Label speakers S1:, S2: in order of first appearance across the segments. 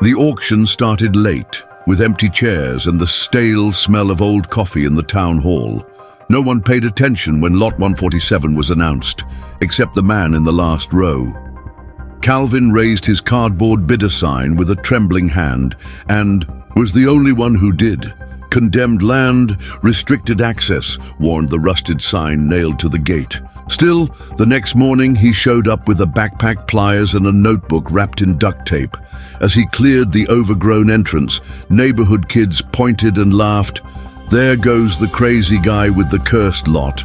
S1: The auction started late, with empty chairs and the stale smell of old coffee in the town hall. No one paid attention when Lot 147 was announced, except the man in the last row. Calvin raised his cardboard bidder sign with a trembling hand and was the only one who did. Condemned land, restricted access, warned the rusted sign nailed to the gate. Still, the next morning he showed up with a backpack, pliers and a notebook wrapped in duct tape. As he cleared the overgrown entrance, neighborhood kids pointed and laughed. There goes the crazy guy with the cursed lot.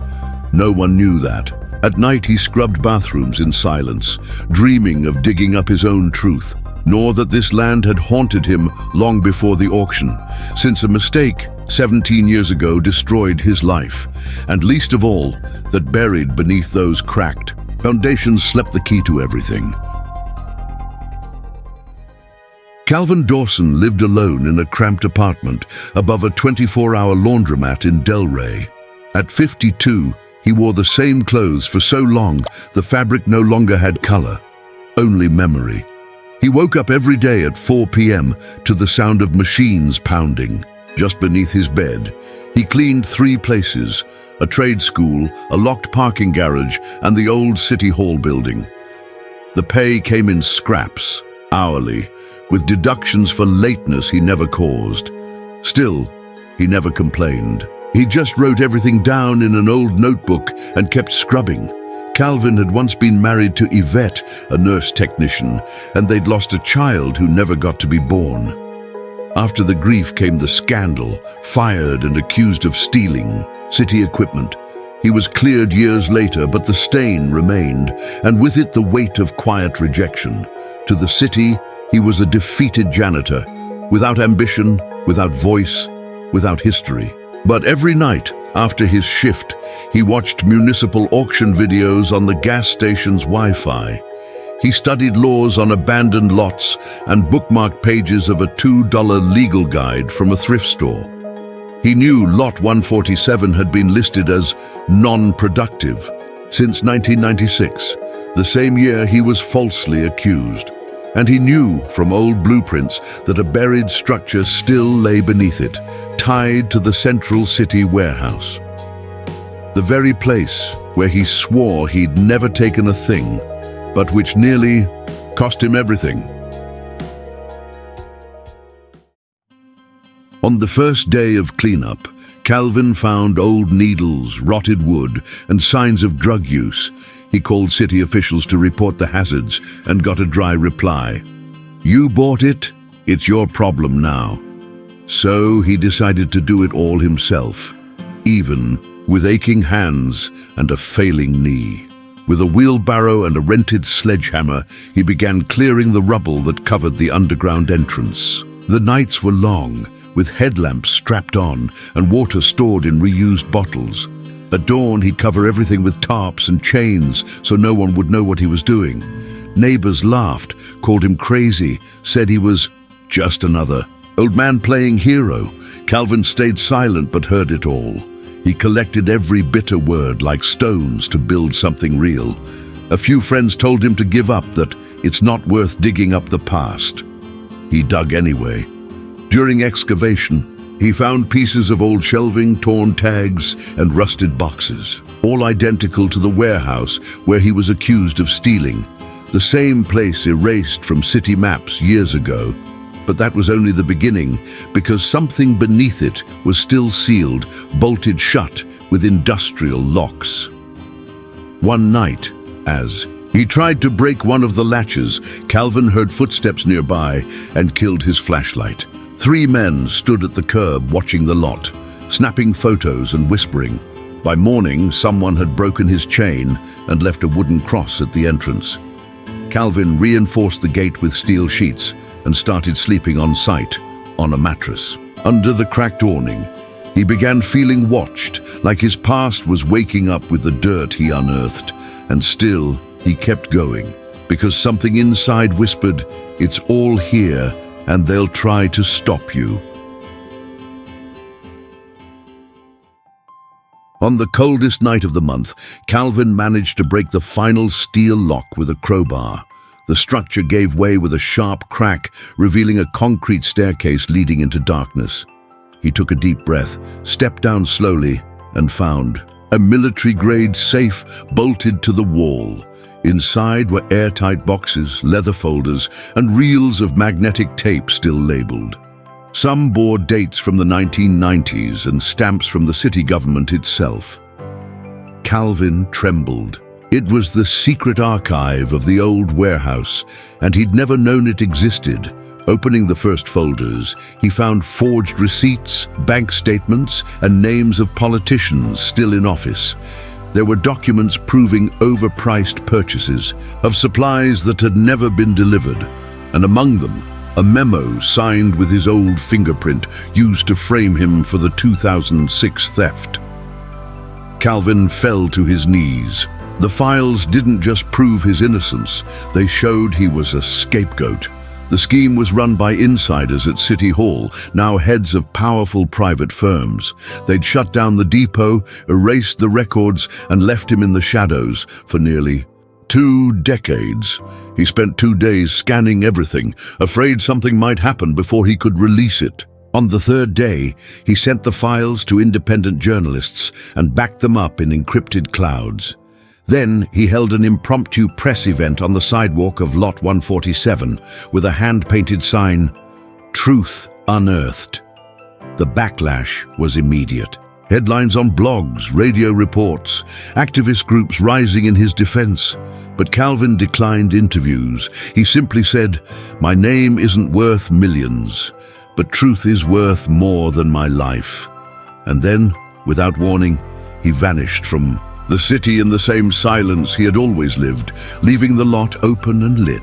S1: No one knew that. At night he scrubbed bathrooms in silence, dreaming of digging up his own truth, nor that this land had haunted him long before the auction, since a mistake 17 years ago destroyed his life, and least of all, that buried beneath those cracked foundations slept the key to everything. Calvin Dawson lived alone in a cramped apartment above a 24-hour laundromat in Delray. At 52, he wore the same clothes for so long the fabric no longer had color, only memory. He woke up every day at 4 p.m. to the sound of machines pounding. Just beneath his bed, he cleaned 3 places: a trade school, a locked parking garage, and the old City Hall building. The pay came in scraps, hourly, with deductions for lateness he never caused. Still, he never complained. He just wrote everything down in an old notebook and kept scrubbing. Calvin had once been married to Yvette, a nurse technician, and they'd lost a child who never got to be born. After the grief came the scandal, fired and accused of stealing city equipment. He was cleared years later, but the stain remained, and with it the weight of quiet rejection. To the city, he was a defeated janitor, without ambition, without voice, without history. But every night, after his shift, he watched municipal auction videos on the gas station's Wi-Fi. He studied laws on abandoned lots and bookmarked pages of a $2 legal guide from a thrift store. He knew Lot 147 had been listed as non-productive since 1996, the same year he was falsely accused. And he knew from old blueprints that a buried structure still lay beneath it, tied to the Central City warehouse. The very place where he swore he'd never taken a thing, but which nearly cost him everything. On the first day of cleanup, Calvin found old needles, rotted wood, and signs of drug use. He called city officials to report the hazards and got a dry reply. "You bought it, it's your problem now." So he decided to do it all himself, even with aching hands and a failing knee. With a wheelbarrow and a rented sledgehammer, he began clearing the rubble that covered the underground entrance. The nights were long, with headlamps strapped on and water stored in reused bottles. At dawn, he'd cover everything with tarps and chains so no one would know what he was doing. Neighbors laughed, called him crazy, said he was just another old man playing hero. Calvin stayed silent but heard it all. He collected every bitter word like stones to build something real. A few friends told him to give up, that it's not worth digging up the past. He dug anyway. During excavation, he found pieces of old shelving, torn tags, and rusted boxes, all identical to the warehouse where he was accused of stealing. The same place erased from city maps years ago. But that was only the beginning, because something beneath it was still sealed, bolted shut with industrial locks. One night, as he tried to break one of the latches, Calvin heard footsteps nearby and killed his flashlight. 3 men stood at the curb watching the lot, snapping photos and whispering. By morning, someone had broken his chain and left a wooden cross at the entrance. Calvin reinforced the gate with steel sheets and started sleeping on site, on a mattress. Under the cracked awning, he began feeling watched, like his past was waking up with the dirt he unearthed. And still, he kept going, because something inside whispered, "It's all here, and they'll try to stop you." On the coldest night of the month, Calvin managed to break the final steel lock with a crowbar. The structure gave way with a sharp crack, revealing a concrete staircase leading into darkness. He took a deep breath, stepped down slowly, and found a military-grade safe bolted to the wall. Inside were airtight boxes, leather folders, and reels of magnetic tape still labeled. Some bore dates from the 1990s and stamps from the city government itself. Calvin trembled. It was the secret archive of the old warehouse, and he'd never known it existed. Opening the first folders, he found forged receipts, bank statements, and names of politicians still in office. There were documents proving overpriced purchases of supplies that had never been delivered, and among them, a memo signed with his old fingerprint used to frame him for the 2006 theft. Calvin fell to his knees. The files didn't just prove his innocence, they showed he was a scapegoat. The scheme was run by insiders at City Hall, now heads of powerful private firms. They'd shut down the depot, erased the records, and left him in the shadows for nearly 2 decades. He spent 2 days scanning everything, afraid something might happen before he could release it. On the 3rd day, he sent the files to independent journalists and backed them up in encrypted clouds. Then he held an impromptu press event on the sidewalk of Lot 147 with a hand-painted sign, "Truth Unearthed." The backlash was immediate. Headlines on blogs, radio reports, activist groups rising in his defense. But Calvin declined interviews. He simply said, "My name isn't worth millions, but truth is worth more than my life." And then, without warning, he vanished from the city in the same silence he had always lived, leaving the lot open and lit.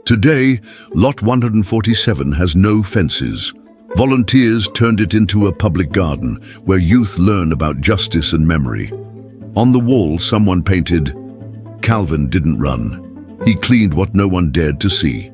S1: Today, Lot 147 has no fences. Volunteers turned it into a public garden where youth learn about justice and memory. On the wall, someone painted, "Calvin didn't run. He cleaned what no one dared to see."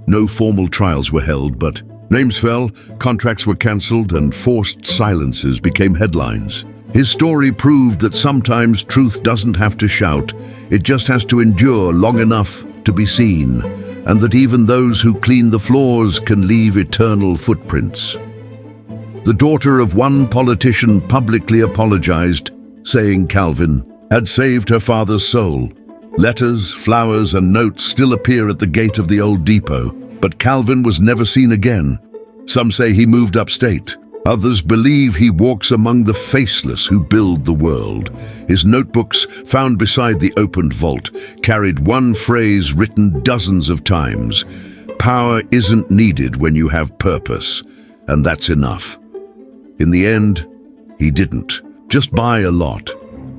S1: No formal trials were held, but names fell, contracts were cancelled, and forced silences became headlines. His story proved that sometimes truth doesn't have to shout, it just has to endure long enough to be seen, and that even those who clean the floors can leave eternal footprints. The daughter of one politician publicly apologized, saying Calvin had saved her father's soul. Letters, flowers, and notes still appear at the gate of the old depot, but Calvin was never seen again. Some say he moved upstate. Others believe he walks among the faceless who build the world. His notebooks, found beside the opened vault, carried one phrase written dozens of times: "Power isn't needed when you have purpose, and that's enough." In the end, he didn't just buy a lot.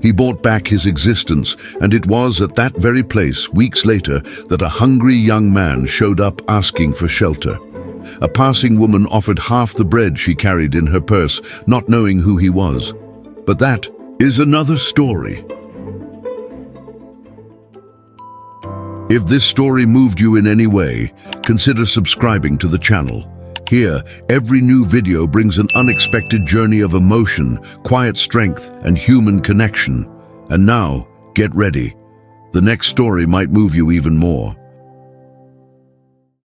S1: He bought back his existence, and it was at that very place, weeks later, that a hungry young man showed up asking for shelter. A passing woman offered half the bread she carried in her purse, not knowing who he was. But that is another story. If this story moved you in any way, consider subscribing to the channel. Here, every new video brings an unexpected journey of emotion, quiet strength, and human connection. And now, get ready. The next story might move you even more.